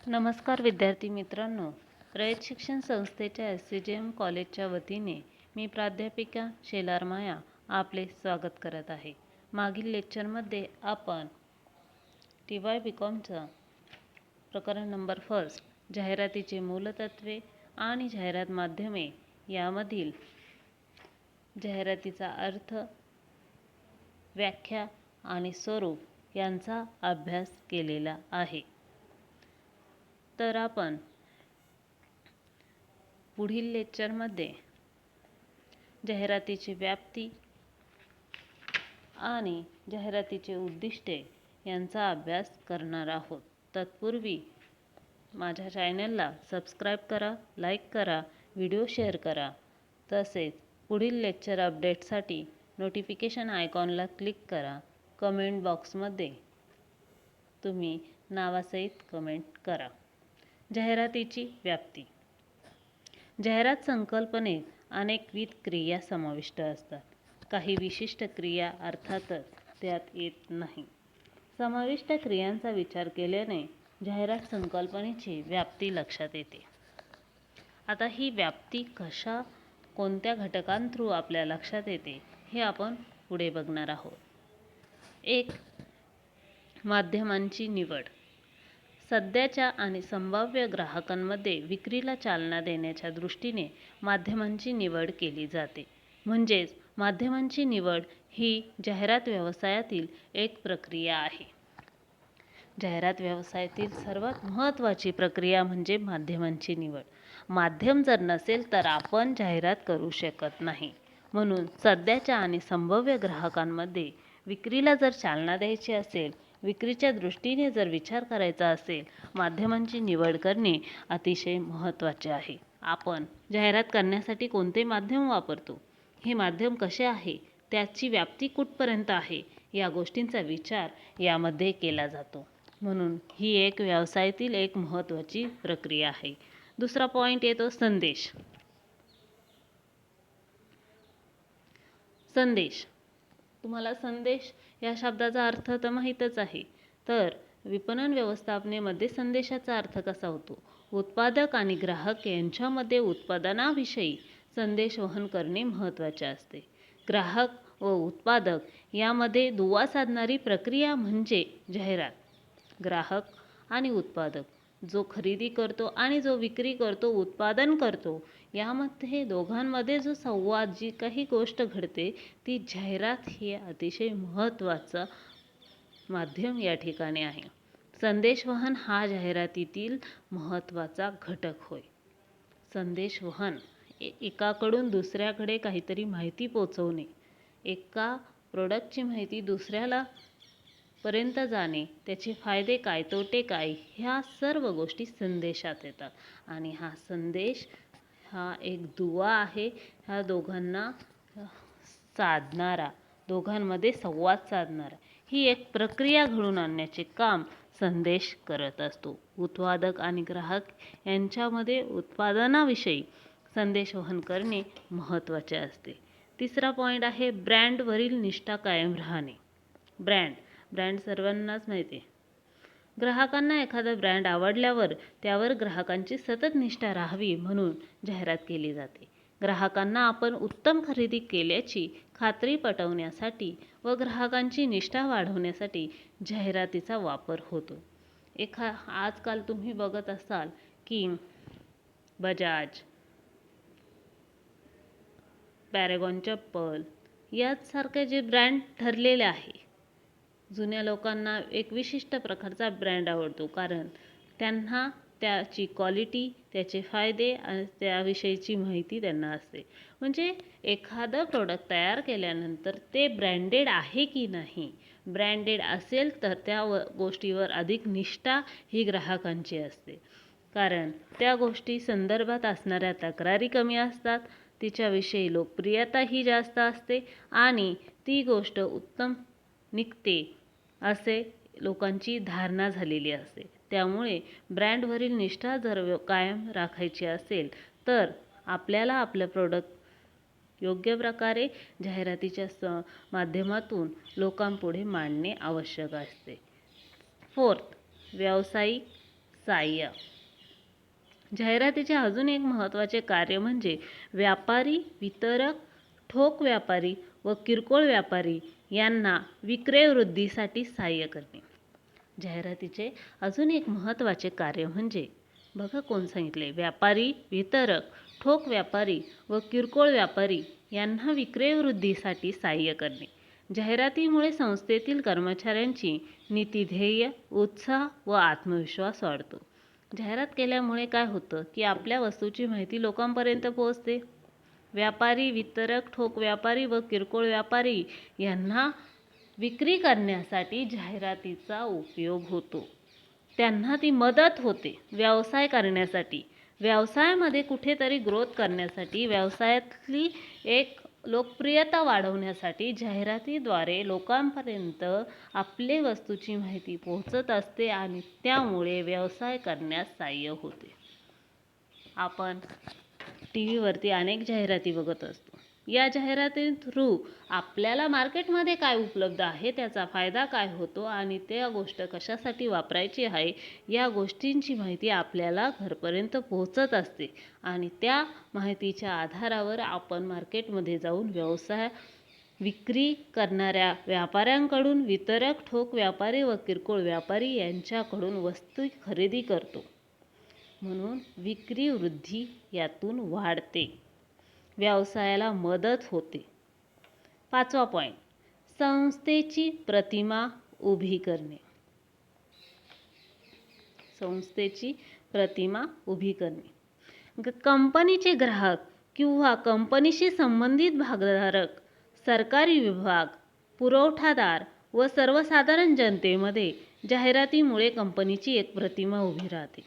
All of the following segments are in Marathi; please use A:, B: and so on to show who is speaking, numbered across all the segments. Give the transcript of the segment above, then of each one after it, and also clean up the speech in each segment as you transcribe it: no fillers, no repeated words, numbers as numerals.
A: नमस्कार विद्यार्थी मित्रांनो, रयत शिक्षण संस्थेच्या SCGM कॉलेजच्या वतीने मी प्राध्यापिका शेलार माया आपले स्वागत करत आहे. मागील लेक्चरमध्ये आपण TY-BCOMचा प्रकरण नंबर 1 जाहिरातीचे मूलतत्वे आणि जाहिरात माध्यमे यामधील जाहिरातीचा अर्थ, व्याख्या आणि स्वरूप यांचा अभ्यास केलेला आहे. तर आपण पुढील लेक्चरमध्ये जाहिरातीची व्याप्ती आणि जाहिरातीचे उद्दिष्टे यांचा अभ्यास करणार आहोत. तत्पूर्वी माझ्या चॅनलला सबस्क्राईब करा, लाईक करा, व्हिडिओ शेअर करा. तसेच पुढील लेक्चर अपडेटसाठी नोटिफिकेशन आयकॉनला क्लिक करा. कमेंट बॉक्समध्ये तुम्ही नावासहित कमेंट करा. जाहिरातीची व्याप्ती. जाहिरात संकल्पनेत अनेकविध क्रिया समाविष्ट असतात. काही विशिष्ट क्रिया अर्थातच त्यात येत नाही. समाविष्ट क्रियांचा विचार केल्याने जाहिरात संकल्पनेची व्याप्ती लक्षात येते. आता ही व्याप्ती कोणत्या घटकांथ्रू आपल्या लक्षात येते हे आपण पुढे बघणार आहोत. 1. माध्यमांची निवड. सध्याच्या आणि संभाव्य ग्राहकांमध्ये विक्रीला चालना देण्याच्या दृष्टीने माध्यमांची निवड केली जाते. म्हणजेच माध्यमांची निवड ही जाहिरात व्यवसायातील एक प्रक्रिया आहे. जाहिरात व्यवसायातील सर्वात महत्त्वाची प्रक्रिया म्हणजे माध्यमांची निवड. माध्यम जर नसेल तर आपण जाहिरात करू शकत नाही. म्हणून सध्याच्या आणि संभाव्य ग्राहकांमध्ये विक्रीला जर चालना द्यायची असेल, विक्रीच्या दृष्टीने जर विचार करायचा असेल, माध्यमांची निवड करणे अतिशय महत्त्वाचे आहे. आपण जाहिरात करण्यासाठी कोणते माध्यम वापरतो, हे माध्यम कसे आहे, त्याची व्याप्ती कुठपर्यंत आहे, या गोष्टींचा विचार यामध्ये केला जातो. म्हणून ही एक व्यवसायातील एक महत्त्वाची प्रक्रिया आहे. दुसरा पॉईंट येतो संदेश. संदेश. तुम्हाला संदेश या शब्दाचा अर्थ तर माहीतच आहे. तर विपणन व्यवस्थापनेमध्ये संदेशाचा अर्थ कसा होतो? उत्पादक आणि ग्राहक यांच्यामध्ये उत्पादनाविषयी संदेश वहन करणे महत्त्वाचे असते. ग्राहक व उत्पादक यामध्ये दुवा साधणारी प्रक्रिया म्हणजे जाहिरात. ग्राहक आणि उत्पादक, जो खरेदी करतो आणि जो विक्री करतो, उत्पादन करतो, यामध्ये दोघांमध्ये जो संवाद, जी काही गोष्ट घडते, ती जाहिरात ही अतिशय महत्त्वाचा माध्यम या ठिकाणी आहे. संदेशवहन हा जाहिरातीतील महत्त्वाचा घटक होय. संदेशवहन एकाकडून दुसऱ्याकडे काहीतरी माहिती पोचवणे, एका प्रोडक्टची माहिती दुसऱ्याला पर्यंत जाणे, त्याचे फायदे काय, तोटे काय, ह्या सर्व गोष्टी संदेशात येतात. आणि हा संदेश हा एक दुवा आहे, ह्या दोघांना साधणारा, दोघांमध्ये संवाद साधणारा, ही एक प्रक्रिया घडून आणण्याचे काम संदेश करत असतो. उत्पादक आणि ग्राहक यांच्यामध्ये उत्पादनाविषयी संदेशवहन करणे महत्त्वाचे असते. तिसरा पॉईंट आहे ब्रँडवरील निष्ठा कायम राहणे. ब्रँड सर्वांनाच माहिती आहे. ग्राहकांना एखादा ब्रँड आवडल्यावर त्यावर ग्राहकांची सतत निष्ठा राहावी म्हणून जाहिरात केली जाते. ग्राहकांना आपण उत्तम खरेदी केल्याची खात्री पटवण्यासाठी व ग्राहकांची निष्ठा वाढवण्यासाठी जाहिरातीचा वापर होतो. आजकाल तुम्ही बघत असाल की बजाज, पॅरागॉन चप्पल यासारखे जे ब्रँड ठरलेले आहे, जुन्या लोकांना एक विशिष्ट प्रकारचा ब्रँड आवडतो, कारण त्यांना त्याची क्वालिटी, त्याचे फायदे आणि त्याविषयीची माहिती त्यांना असते. म्हणजे एखादं प्रोडक्ट तयार केल्यानंतर ते ब्रँडेड आहे की नाही, ब्रँडेड असेल तर त्या गोष्टीवर अधिक निष्ठा ही ग्राहकांची असते. कारण त्या गोष्टी संदर्भात असणाऱ्या तक्रारी कमी असतात, तिच्याविषयी लोकप्रियताही जास्त असते आणि ती गोष्ट उत्तम निघते असे लोकांची धारणा झालेली असते. त्यामुळे ब्रँडवरील निष्ठा जर कायम राखायची असेल तर आपल्याला आपलं प्रोडक्ट योग्य प्रकारे जाहिरातीच्या माध्यमातून लोकांपुढे मांडणे आवश्यक असते. 4. व्यावसायिक सहाय्य. जाहिरातीचे अजून एक महत्त्वाचे कार्य म्हणजे व्यापारी, वितरक, ठोक व्यापारी व किरकोळ व्यापारी यांना विक्रय वृद्धीसाठी सहाय्य करणे. जाहिरातीचे अजून एक महत्त्वाचे कार्य म्हणजे बघा कोण सांगितले, व्यापारी, वितरक, ठोक व्यापारी व किरकोळ व्यापारी यांना विक्रय वृद्धीसाठी सहाय्य करणे. जाहिरातीमुळे संस्थेतील कर्मचाऱ्यांची नीती, ध्येय, उत्साह व आत्मविश्वास वाढतो. जाहिरात केल्यामुळे काय होतं की आपल्या वस्तूची माहिती लोकांपर्यंत पोहोचते. व्यापारी, वितरक, ठोक व्यापारी व किरकोळ व्यापारी यांना विक्री करण्यासाठी जाहिरातीचा उपयोग होतो. त्यांना ती मदत होते व्यवसाय करण्यासाठी, व्यवसायामध्ये कुठेतरी ग्रोथ करण्यासाठी, व्यवसायातली एक लोकप्रियता वाढवण्यासाठी जाहिरातीद्वारे लोकांपर्यंत आपले वस्तूची माहिती पोहोचत असते आणि त्यामुळे व्यवसाय करण्यास सहाय्य होते. आपण टी व्हीवरती अनेक जाहिराती बघत असतो. या जाहिराती थ्रू आपल्याला मार्केटमध्ये काय उपलब्ध आहे, त्याचा फायदा काय होतो आणि त्या गोष्ट कशासाठी वापरायची आहे या गोष्टींची माहिती आपल्याला घरपर्यंत पोहोचत असते आणि त्या माहितीच्या आधारावर आपण मार्केटमध्ये जाऊन व्यवसाय विक्री करणाऱ्या व्यापाऱ्यांकडून, वितरक, ठोक व्यापारी व किरकोळ व्यापारी यांच्याकडून वस्तू खरेदी करतो. म्हणून विक्री वृद्धी यातून वाढते, व्यवसायाला मदत होते. 5वा पॉईंट, संस्थेची प्रतिमा उभी करणे. संस्थेची प्रतिमा उभी करणे. कंपनीचे ग्राहक किंवा कंपनीशी संबंधित भागधारक, सरकारी विभाग, पुरवठादार व सर्वसाधारण जनतेमध्ये जाहिरातीमुळे कंपनीची एक प्रतिमा उभी राहते.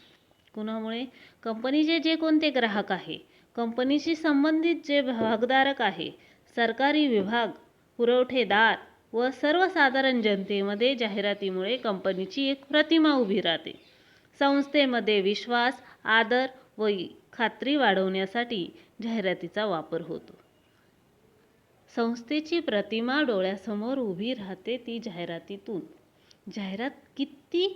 A: कुणामुळे? कंपनीचे जे कोणते ग्राहक आहे, कंपनीशी संबंधित जे भागधारक आहे, सरकारी विभाग, पुरवठेदार व सर्वसाधारण जनतेमध्ये जाहिरातीमुळे कंपनीची एक प्रतिमा उभी राहते. संस्थेमध्ये विश्वास, आदर व खात्री वाढवण्यासाठी जाहिरातीचा वापर होतो. संस्थेची प्रतिमा डोळ्यासमोर उभी राहते ती जाहिरातीतून. जाहिरात किती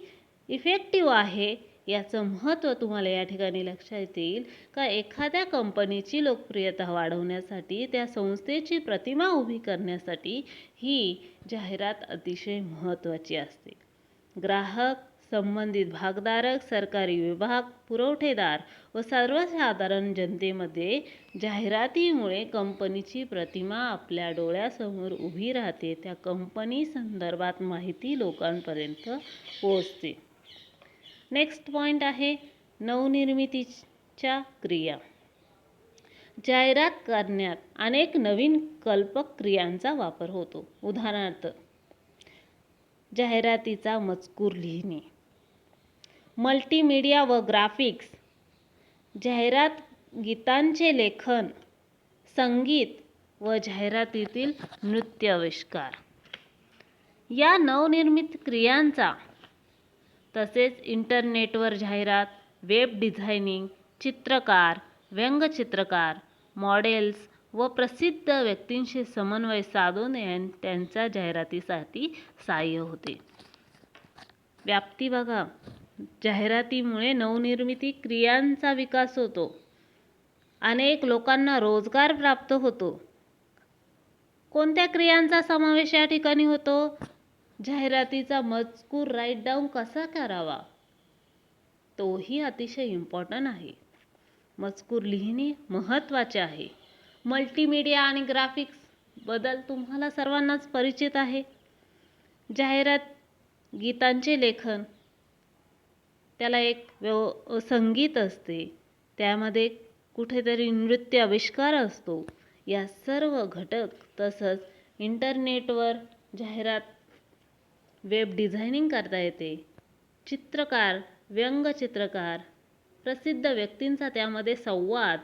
A: इफेक्टिव्ह आहे याचं महत्त्व तुम्हाला या ठिकाणी लक्षात येईल का एखाद्या कंपनीची लोकप्रियता वाढवण्यासाठी, त्या संस्थेची प्रतिमा उभी करण्यासाठी ही जाहिरात अतिशय महत्त्वाची असते. ग्राहक, संबंधित भागधारक, सरकारी विभाग, पुरवठेदार व सर्वसाधारण जनतेमध्ये जाहिरातीमुळे कंपनीची प्रतिमा आपल्या डोळ्यासमोर उभी राहते. त्या कंपनी संदर्भात माहिती लोकांपर्यंत पोहोचते. नेक्स्ट पॉईंट आहे नवनिर्मितीच्या क्रिया. जाहिरात करण्यात अनेक नवीन कल्पक क्रियांचा वापर होतो. उदाहरणार्थ, जाहिरातीचा मजकूर लिहिणे, मल्टीमीडिया व ग्राफिक्स, जाहिरात गीतांचे लेखन, संगीत व जाहिरातीतील नृत्य आविष्कार. या नवनिर्मित क्रियांचा तसेच इंटरनेटवर जाहिरात, वेब डिझायनिंग, चित्रकार, व्यंगचित्रकार, मॉडेल्स व प्रसिद्ध व्यक्तींशी समन्वय साधून त्यांच्या जाहिरातीसाठी सहाय्य होते. व्याप्ती बघा, जाहिरातीमुळे नवनिर्मिती क्रियांचा विकास होतो, अनेक लोकांना रोजगार प्राप्त होतो. कोणत्या क्रियांचा समावेश या ठिकाणी होतो? जाहिरातीचा मजकूर राईट डाऊन कसा करावा तोही अतिशय इम्पॉर्टंट आहे. मजकूर लिहिणे महत्त्वाचे आहे. मल्टीमीडिया आणि ग्राफिक्स बद्दल तुम्हाला सर्वांनाच परिचित आहे. जाहिरात गीतांचे लेखन, त्याला एक संगीत असते, त्यामध्ये कुठेतरी नृत्य आविष्कार असतो. या सर्व घटक तसंच इंटरनेटवर जाहिरात, वेब डिझायनिंग करता येते, चित्रकार, व्यंगचित्रकार, प्रसिद्ध व्यक्तींचा त्यामध्ये संवाद,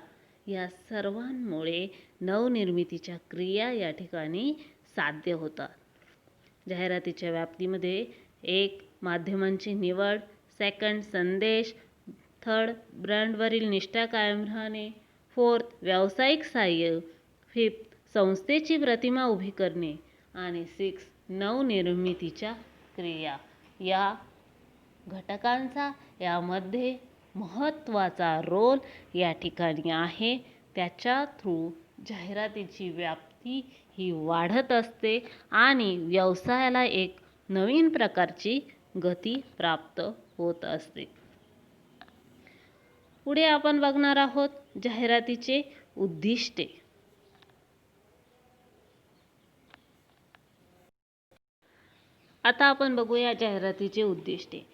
A: या सर्वांमुळे नवनिर्मितीच्या क्रिया या ठिकाणी साध्य होतात. जाहिरातीच्या व्याप्तीमध्ये 1. माध्यमांची निवड, 2. संदेश, 3. ब्रँडवरील निष्ठा कायम राहणे, 4. व्यावसायिक सहाय्य, 5. संस्थेची प्रतिमा उभी करणे आणि 6. नवनिर्मितीच्या क्रिया. या घटकांचा यामध्ये महत्त्वाचा रोल या ठिकाणी आहे. त्याच्या थ्रू जाहिरातीची व्याप्ती ही वाढत असते आणि व्यवसायाला एक नवीन प्रकारची गती प्राप्त होत असते. पुढे आपण बघणार आहोत जाहिरातीचे उद्दिष्टे. आता आपण बघूया जाहिरातीचे उद्दिष्टे.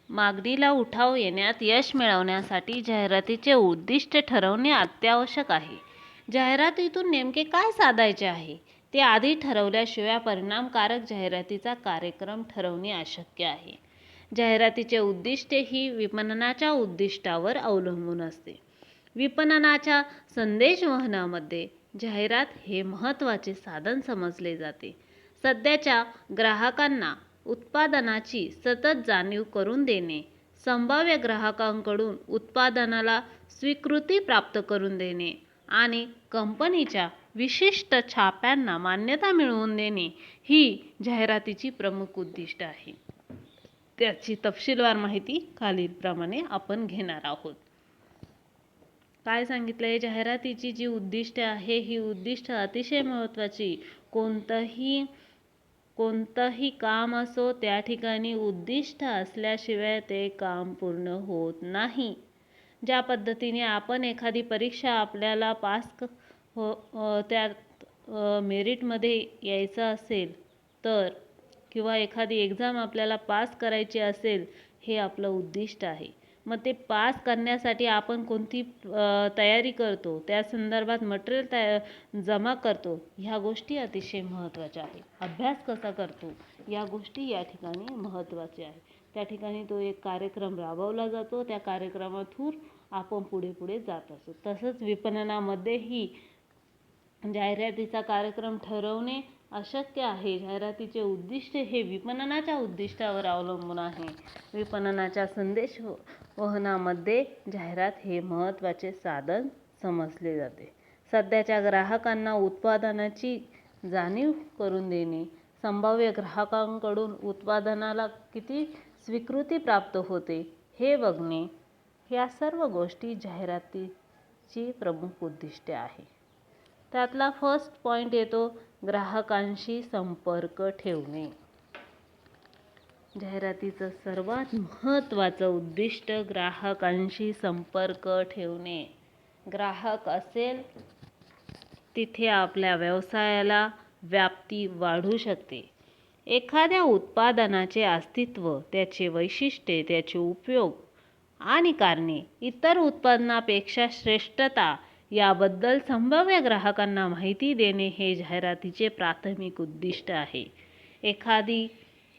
A: मागणीला उठाव येण्यात यश मिळवण्यासाठी जाहिरातीचे उद्दिष्ट ठरवणे अत्यावश्यक आहे. जाहिरातीतून नेमके काय साधायचे आहे ते आधी ठरवल्याशिवाय परिणामकारक जाहिरातीचा कार्यक्रम ठरवणे अशक्य आहे. जाहिरातीचे उद्दिष्टे ही विपणनाच्या उद्दिष्टावर अवलंबून असते. विपणनाच्या संदेशवहनामध्ये जाहिरात हे महत्त्वाचे साधन समजले जाते. सध्याच्या ग्राहकांना उत्पादनाची सतत जाणीव करून देणे, संभाव्य ग्राहकांकडून उत्पादनाला स्वीकृती प्राप्त करून देणे आणि कंपनीच्या विशिष्ट छाप्यांना मान्यता मिळवून देणे ही जाहिरातीची प्रमुख उद्दिष्ट आहे. त्याची तपशीलवार माहिती खालीलप्रमाणे आपण घेणार आहोत. काय सांगितलंय? जाहिरातीची जी उद्दिष्ट आहे ही उद्दिष्ट अतिशय महत्त्वाची. कोणतंही काम असो त्या ठिकाणी उद्दिष्ट असल्याशिवाय ते काम पूर्ण होत नाही. ज्या पद्धतीने आपण एखादी परीक्षा आपल्याला त्यात मेरिटमध्ये यायचं असेल तर किंवा एखादी एक्झाम आपल्याला पास करायची असेल हे आपलं उद्दिष्ट आहे. मग ते पास करण्यासाठी आपण कोणती तयारी करतो, त्या संदर्भात मटेरियल जमा करतो, ह्या गोष्टी अतिशय महत्त्वाच्या आहेत. अभ्यास कसा करतो या गोष्टी या ठिकाणी महत्त्वाच्या आहेत. त्या ठिकाणी तो एक कार्यक्रम राबवला जातो. त्या कार्यक्रमातून आपण पुढे जात असतो. तसंच विपणनामध्येही जाहिरातीचा कार्यक्रम ठरवणे अशक्य आहे. जाहिरातीचे उद्दिष्ट हे विपणनाच्या उद्दिष्टावर अवलंबून आहे. विपणनाच्या संदेशवहनामध्ये जाहिरात हे महत्त्वाचे साधन समजले जाते. सध्याच्या ग्राहकांना उत्पादनाची जाणीव करून देणे, संभाव्य ग्राहकांकडून उत्पादनाला किती स्वीकृती प्राप्त होते हे बघणे, या सर्व गोष्टी जाहिरातीची प्रमुख उद्दिष्टे आहे. त्यातला फर्स्ट पॉईंट येतो ग्राहकांशी संपर्क ठेवणे. जाहिरातीचं सर्वात महत्त्वाचं उद्दिष्ट ग्राहकांशी संपर्क ठेवणे. ग्राहक असेल तिथे आपल्या व्यवसायाला व्याप्ती वाढू शकते. एखाद्या उत्पादनाचे अस्तित्व, त्याचे वैशिष्ट्ये, त्याचे उपयोग आणि कारणे, इतर उत्पादनापेक्षा श्रेष्ठता याबद्दल संभाव्य ग्राहकांना माहिती देणे हे जाहिरातीचे प्राथमिक उद्दिष्ट आहे. एखादी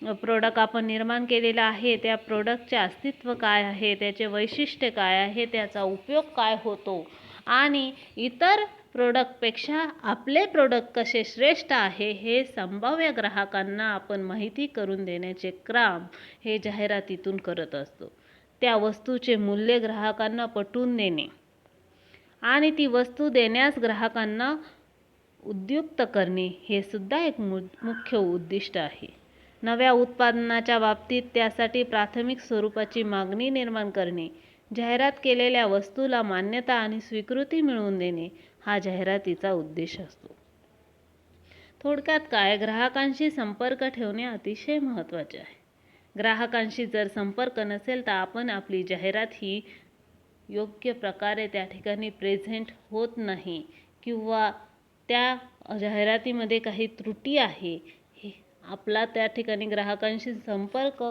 A: प्रोडक्ट आपण निर्माण केलेला आहे, त्या प्रोडक्टचे अस्तित्व काय आहे, त्याचे वैशिष्ट्य काय आहे, त्याचा उपयोग काय होतो आणि इतर प्रोडक्टपेक्षा आपले प्रोडक्ट कसे श्रेष्ठ आहे हे संभाव्य ग्राहकांना आपण माहिती करून देण्याचे काम हे जाहिरातीतून करत असतो. त्या वस्तूचे मूल्य ग्राहकांना पटवून देणे आणि ती वस्तू देण्यास ग्राहकांना उद्युक्त करणे हे सुद्धा एक मुख्य उद्दिष्ट आहे. नव्या उत्पादनाच्या बाबतीत त्यासाठी प्राथमिक स्वरूपाची मागणी निर्माण करणे, जाहिरात केलेल्या वस्तूला मान्यता आणि स्वीकृती मिळवून देणे हा जाहिरातीचा उद्देश असतो. थोडक्यात काय, ग्राहकांशी संपर्क ठेवणे अतिशय महत्त्वाचे आहे. ग्राहकांशी जर संपर्क नसेल तर आपण आपली जाहिरात ही योग्य प्रकारे त्या ठिकाणी प्रेझेंट होत नाही किंवा त्या जाहिरातीमध्ये काही त्रुटी आहे, हे आपला त्या ठिकाणी ग्राहकांशी संपर्क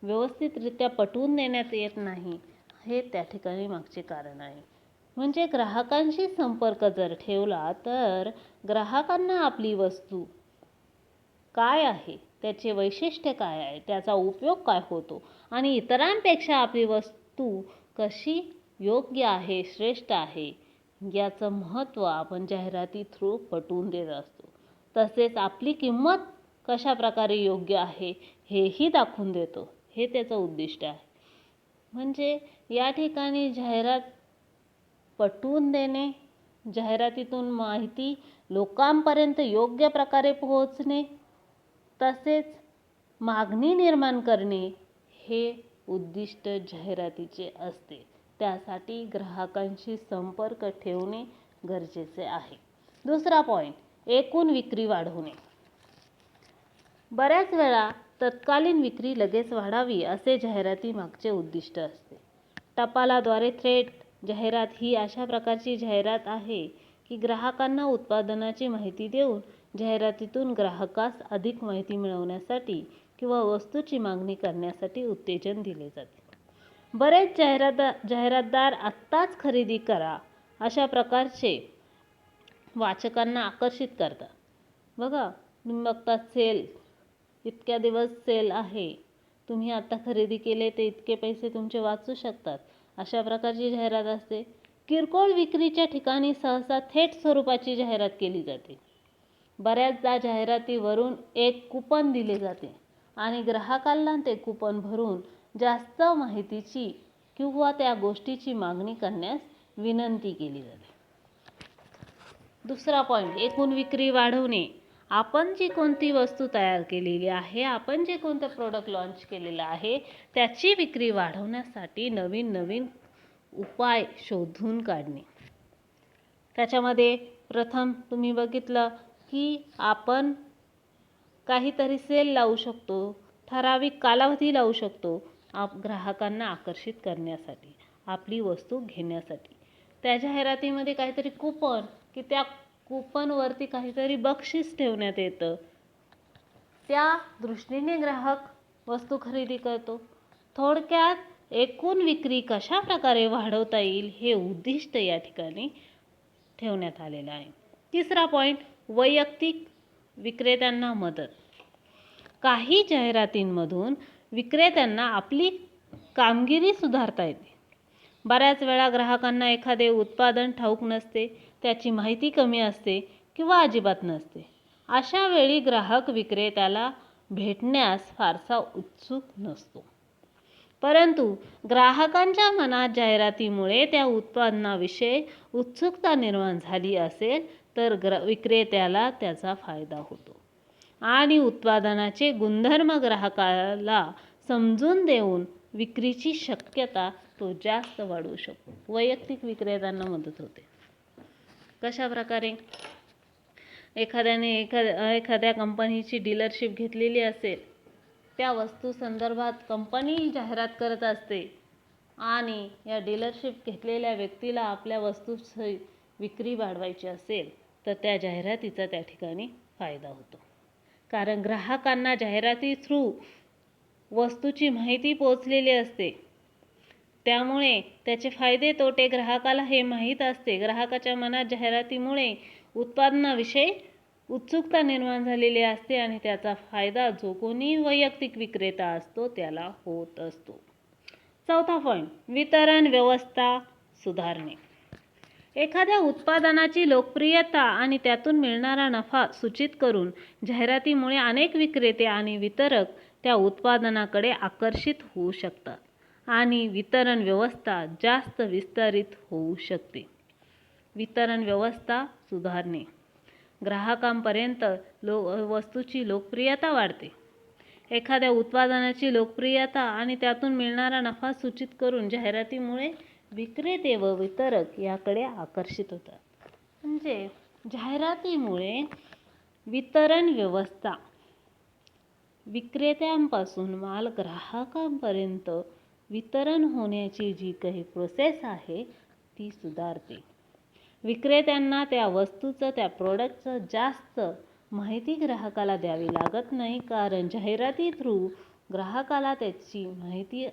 A: व्यवस्थितरित्या पटवून देण्यात येत नाही, हे त्या ठिकाणी मागचे कारण आहे. म्हणजे ग्राहकांशी संपर्क जर ठेवला तर ग्राहकांना आपली वस्तू काय आहे, त्याचे वैशिष्ट्य काय आहे, त्याचा उपयोग काय होतो आणि इतरांपेक्षा आपली वस्तू कशी योग्य आहे, श्रेष्ठ आहे याचं महत्त्व आपण जाहिराती थ्रू पटवून देत असतो. तसेच आपली किंमत कशा प्रकारे योग्य आहे हेही दाखवून देतो. हे त्याचं उद्दिष्ट आहे. म्हणजे या ठिकाणी जाहिरात पटवून देणे, जाहिरातीतून माहिती लोकांपर्यंत योग्य प्रकारे पोहोचणे, तसेच मागणी निर्माण करणे हे उद्दिष्ट जाहिरातीचे असते. त्यासाठी ग्राहकांशी संपर्क ठेवणे गरजेचे आहे. दुसरा पॉईंट, एकूण विक्री वाढवणे. बऱ्याच वेळा तत्कालीन विक्री लगेच वाढावी असे जाहिराती मागचे उद्दिष्ट असते. टपालाद्वारे थेट जाहिरात ही अशा प्रकारची जाहिरात आहे की ग्राहकांना उत्पादनाची माहिती देऊन जाहिरातीतून ग्राहकास अधिक माहिती मिळवण्यासाठी किंवा वस्तूची मागणी करण्यासाठी उत्तेजन दिले जाते. बरेच जाहिरातदार आत्ताच खरेदी करा अशा प्रकारचे वाचकांना आकर्षित करतात. बघा, तुम्ही बघता सेल, इतक्या दिवस सेल आहे, तुम्ही आता खरेदी केले ते इतके पैसे तुमचे वाचू शकतात, अशा प्रकारची जाहिरात असते. किरकोळ विक्रीच्या ठिकाणी सहसा थेट स्वरूपाची जाहिरात केली जाते. बऱ्याचदा जाहिरातीवरून एक कूपन दिले जाते आणि ग्राहकांना ते कूपन भरून जास्त माहितीची किंवा त्या गोष्टीची मागणी करण्यास विनंती केली जाते. दुसरा पॉईंट, एकूण विक्री वाढवणे. आपण जी कोणती वस्तू तयार केलेली आहे, आपण जे कोणतं प्रोडक्ट लॉन्च केलेलं आहे, त्याची विक्री वाढवण्यासाठी नवीन नवीन उपाय शोधून काढणे. त्याच्यामध्ये प्रथम तुम्ही बघितलं की आपण काहीतरी सेल लावू शकतो, ठराविक कालावधी लावू शकतो ग्राहकांना आकर्षित करण्यासाठी, आपली वस्तू घेण्यासाठी. त्या जाहिरातीमध्ये काहीतरी कूपन, की त्या कूपनवरती काहीतरी बक्षीस ठेवण्यात येतं. त्या दृष्टीने ग्राहक वस्तू खरेदी करतो. थोडक्यात एकूण विक्री कशा प्रकारे वाढवता येईल हे उद्दिष्ट या ठिकाणी ठेवण्यात आलेलं आहे. तिसरा पॉईंट, वैयक्तिक विक्रेत्यांना मदत. काही जाहिरातींमधून विक्रेत्यांना आपली कामगिरी सुधारता येते. बऱ्याच वेळा ग्राहकांना एखादे उत्पादन ठाऊक नसते, त्याची माहिती कमी असते किंवा अजिबात नसते. अशा वेळी ग्राहक विक्रेत्याला भेटण्यास फारसा उत्सुक नसतो. परंतु ग्राहकांच्या मनात जाहिरातीमुळे त्या उत्पादनाविषयी उत्सुकता निर्माण झाली असेल तर विक्रेत्याला त्याचा फायदा होतो आणि उत्पादनाचे गुणधर्म ग्राहकाला समजून देऊन विक्रीची शक्यता तो जास्त वाढवू शकतो. वैयक्तिक विक्रेत्यांना मदत होते. कशा प्रकारे? एखाद्याने एखाद्या कंपनीची डीलरशिप घेतलेली असेल, त्या वस्तू संदर्भात कंपनी जाहिरात करत असते आणि या डीलरशिप घेतलेल्या व्यक्तीला आपल्या वस्तूची विक्री वाढवायची असेल तर त्या जाहिरातीचा त्या ठिकाणी फायदा होतो. कारण ग्राहकांना जाहिराती थ्रू वस्तूची माहिती पोहोचलेली असते, त्यामुळे त्याचे फायदे तोटे ग्राहकाला हे माहीत असते. ग्राहकाच्या मनात जाहिरातीमुळे उत्पादनाविषयी उत्सुकता निर्माण झालेली असते आणि त्याचा फायदा जो कोणी वैयक्तिक विक्रेता असतो त्याला होत असतो. चौथा पॉईंट, वितरण व्यवस्था सुधारणे. एखाद्या उत्पादनाची लोकप्रियता आणि त्यातून मिळणारा नफा सूचित करून जाहिरातीमुळे अनेक विक्रेते आणि वितरक त्या उत्पादनाकडे आकर्षित होऊ शकतात आणि वितरण व्यवस्था जास्त विस्तारित होऊ शकते. वितरण व्यवस्था सुधारणे. ग्राहकांपर्यंत वस्तूची लोकप्रियता वाढते. एखाद्या उत्पादनाची लोकप्रियता आणि त्यातून मिळणारा नफा सूचित करून जाहिरातीमुळे विक्रेते व वितरक याकडे आकर्षित होतात. म्हणजे जाहिरातीमुळे वितरण व्यवस्था, विक्रेत्यांपासून माल ग्राहकांपर्यंत वितरण होण्याची जी काही प्रोसेस आहे ती सुधारते. विक्रेत्यांना त्या वस्तूचं, त्या प्रोडक्टचं जास्त माहिती ग्राहकाला द्यावी लागत नाही, कारण जाहिराती थ्रू ग्राहकाला त्याची माहिती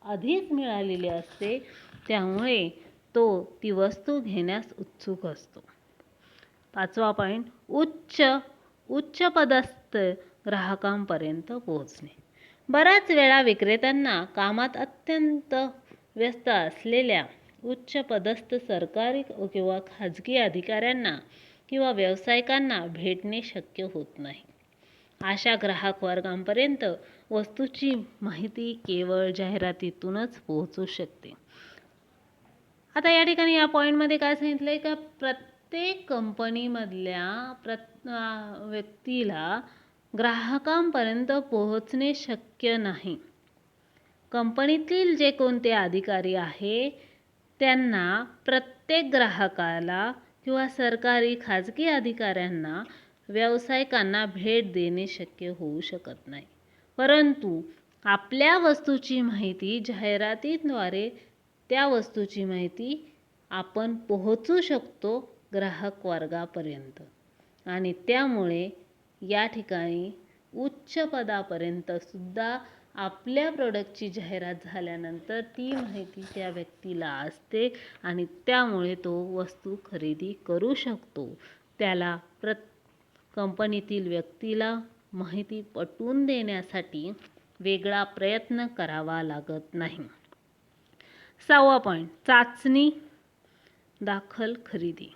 A: आधीच मिळालेली असते, त्यामुळे तो ती वस्तू घेण्यास उत्सुक असतो. पाचवा पॉईंट, उच्च पदस्थ ग्राहकांपर्यंत पोहोचणे. बऱ्याच वेळा विक्रेत्यांना कामात अत्यंत व्यस्त असलेल्या उच्च पदस्थ सरकारी किंवा खाजगी अधिकाऱ्यांना किंवा व्यावसायिकांना भेटणे शक्य होत नाही. अशा ग्राहक वर्गांपर्यंत वस्तूची माहिती केवळ जाहिरातीतूनच पोहोचू शकते. आता या ठिकाणी या पॉईंटमध्ये काय सांगितलंय का प्रत्येक कंपनीमधल्या व्यक्तीला ग्राहकांपर्यंत पोहोचणे शक्य नाही. कंपनीतील जे कोणते अधिकारी आहे त्यांना प्रत्येक ग्राहकाला किंवा सरकारी खाजगी अधिकाऱ्यांना व्यावसायिकांना भेट देणे शक्य होऊ शकत नाही. परंतु आपल्या वस्तूची माहिती जाहिरातीद्वारे त्या वस्तूची माहिती आपण पोहोचू शकतो ग्राहक वर्गापर्यंत आणि त्यामुळे या ठिकाणी उच्च पदापर्यंत सुद्धा आपल्या प्रोडक्टची जाहिरात झाल्यानंतर ती माहिती त्या व्यक्तीला असते आणि त्यामुळे तो वस्तू खरेदी करू शकतो. त्याला कंपनीतील व्यक्तीला माहिती पटवून देण्यासाठी वेगळा प्रयत्न करावा लागत नाही. 6वा पॉईंट, चाचणी दाखल खरेदी.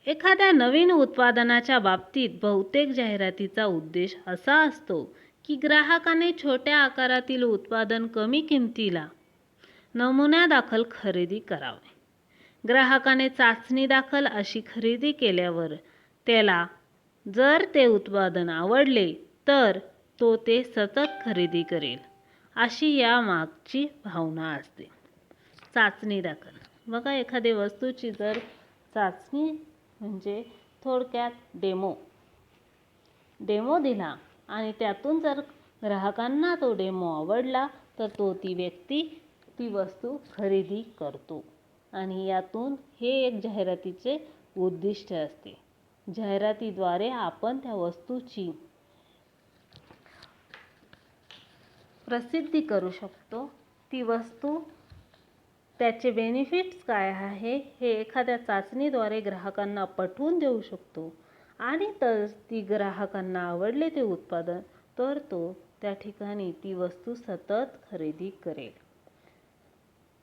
A: एखाद्या नवीन उत्पादनाच्या बाबतीत बहुतेक जाहिरातीचा उद्देश असा असतो की ग्राहकाने छोट्या आकारातील उत्पादन कमी किमतीला नमुन्यादाखल खरेदी करावे. ग्राहकाने चाचणी दाखल अशी खरेदी केल्यावर त्याला जर ते उत्पादन आवडले तर तो ते सतत खरेदी करेल अशी या मागची भावना असते. चाचणी दाखल. बघा, एखाद्या वस्तूची जर चाचणी म्हणजे थोडक्यात डेमो दिला आणि त्यातून जर ग्राहकांना तो डेमो आवडला तर ती व्यक्ती ती वस्तू खरेदी करतो आणि यातून हे एक जाहिरातीचे उद्दिष्ट असते. जाहिरातीद्वारे आपण त्या वस्तूची प्रसिद्धी करू शकतो. ती वस्तू त्याचे बेनिफिट्स काय आहे हे एखाद्या चाचणीद्वारे ग्राहकांना पटवून देऊ शकतो आणि तर ती ग्राहकांना आवडले ते उत्पादन तर तो त्या ठिकाणी ती वस्तू सतत खरेदी करेल.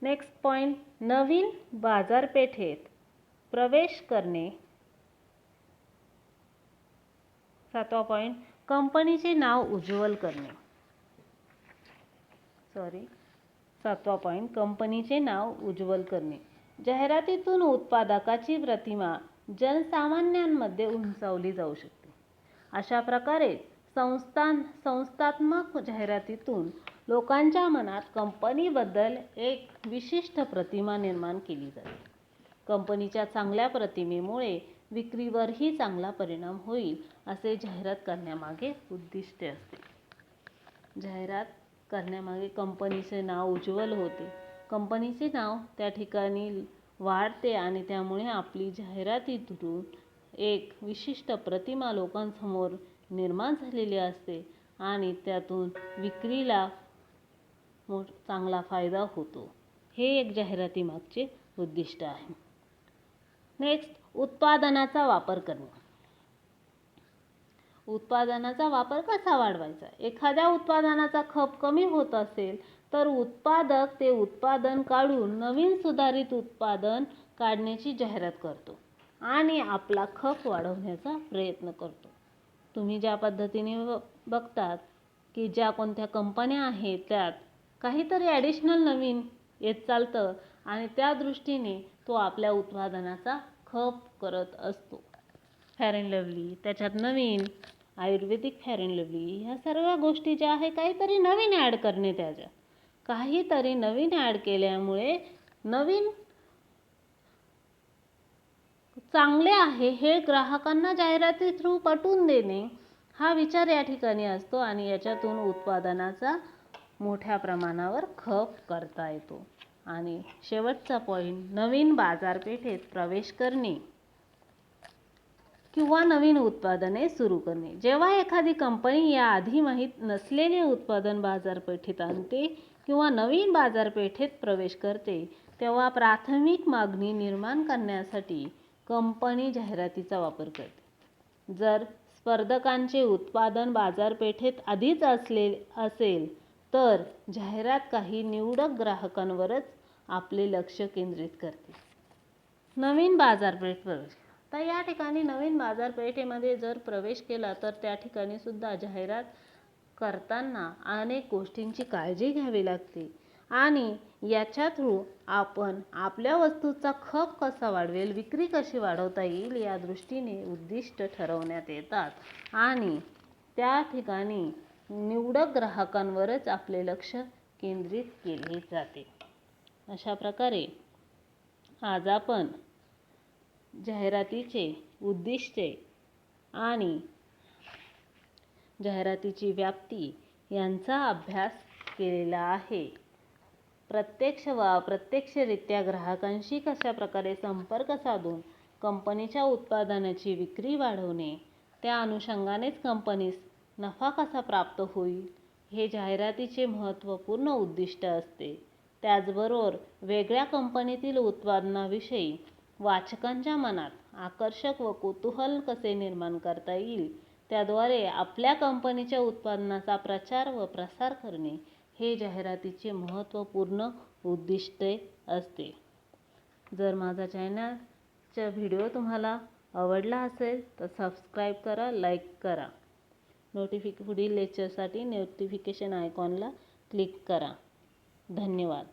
A: नेक्स्ट पॉईंट, नवीन बाजारपेठेत प्रवेश करणे. 7वा पॉईंट, कंपनीचे नाव उज्ज्वल करणे. 7वा पॉईंट, कंपनीचे नाव उज्ज्वल करणे. जाहिरातीतून उत्पादकाची प्रतिमा जनसामान्यांमध्ये उंचावली जाऊ शकते. अशा प्रकारे संस्थात्मक जाहिरातीतून लोकांच्या मनात कंपनीबद्दल एक विशिष्ट प्रतिमा निर्माण केली जाते. कंपनीच्या चांगल्या प्रतिमेमुळे विक्रीवरही चांगला परिणाम होईल असे जाहिरात करण्यामागे उद्दिष्ट असते. जाहिरात करण्यामागे कंपनीचे नाव उज्ज्वल होते, कंपनीचे नाव त्या ठिकाणी वाढते आणि त्यामुळे आपली जाहिरातीतून एक विशिष्ट प्रतिमा लोकांसमोर निर्माण झालेली असते आणि त्यातून विक्रीला चांगला फायदा होतो. हे एक जाहिरातीमागचे उद्दिष्ट आहे. नेक्स्ट, उत्पादनाचा वापर करणे. उत्पादनाचा वापर कसा वाढवायचा? एखाद्या उत्पादनाचा खप कमी होत असेल तर उत्पादक ते उत्पादन काढून नवीन सुधारित उत्पादन काढण्याची जाहिरात करतो आणि आपला खप वाढवण्याचा प्रयत्न करतो. तुम्ही ज्या पद्धतीने बघतात की ज्या कोणत्या कंपन्या आहेत त्यात काहीतरी ॲडिशनल नवीन येत चालतं आणि त्या दृष्टीने तो आपल्या उत्पादनाचा खप करत असतो. फेअर अँड लव्हली, त्याच्यात नवीन आयुर्वेदिक फेअर अँड लव्हली, ह्या सर्व गोष्टी ज्या आहे काहीतरी नवीन ॲड करणे, त्याच्यात काहीतरी नवीन ॲड केल्यामुळे नवीन चांगले आहे हे ग्राहकांना जाहिराती थ्रू पटवून देणे हा विचार या ठिकाणी असतो आणि याच्यातून उत्पादनाचा मोठ्या प्रमाणावर खप करता येतो. आणि शेवटचा पॉईंट, नवीन बाजारपेठेत प्रवेश करणे किंवा नवीन उत्पादने सुरू करणे. जेव्हा एखादी कंपनी याआधी माहीत नसलेले उत्पादन बाजारपेठेत आणते किंवा नवीन बाजारपेठेत प्रवेश करते तेव्हा प्राथमिक मागणी निर्माण करण्यासाठी कंपनी जाहिरातीचा वापर करते. जर स्पर्धकांचे उत्पादन बाजारपेठेत आधीच असेल तर जाहिरात काही निवडक ग्राहकांवरच आपले लक्ष केंद्रित करते. नवीन बाजारपेठ प्रवेश. तर या ठिकाणी नवीन बाजारपेठेमध्ये जर प्रवेश केला तर त्या ठिकाणी सुद्धा जाहिरात करताना अनेक गोष्टींची काळजी घ्यावी लागते आणि याच्या थ्रू आपण आपल्या वस्तूचा खप कसा वाढवेल, विक्री कशी वाढवता येईल या दृष्टीने उद्दिष्ट ठरवण्यात येतात आणि त्या ठिकाणी निवडक ग्राहकांवरच आपले लक्ष केंद्रित केले जाते. अशा प्रकारे आज आपण जाहिरातीचे उद्दिष्टे आणि जाहिरातीची व्याप्ती यांचा अभ्यास केलेला आहे. प्रत्यक्ष व अप्रत्यक्षरित्या ग्राहकांशी कशा प्रकारे संपर्क साधून कंपनीच्या उत्पादनाची विक्री वाढवणे, त्या अनुषंगानेच कंपनीस नफा कसा प्राप्त होईल, हे जाहिरातीचे महत्त्वपूर्ण उद्दिष्ट असते. त्याचबरोबर वेगळ्या कंपनीतील उत्पादनाविषयी वाचकांच्या मनात आकर्षक व कुतूहल कसे निर्माण करता येईल, त्याद्वारे आपल्या कंपनीच्या उत्पादनाचा प्रचार व प्रसार करणे हे जाहिरातीचे महत्त्वपूर्ण उद्दिष्टे असते. जर माझा चॅनलचा व्हिडिओ तुम्हाला आवडला असेल तर सबस्क्राईब करा, लाईक करा. पुढील लेक्चरसाठी नोटिफिकेशन आयकॉनला क्लिक करा. धन्यवाद.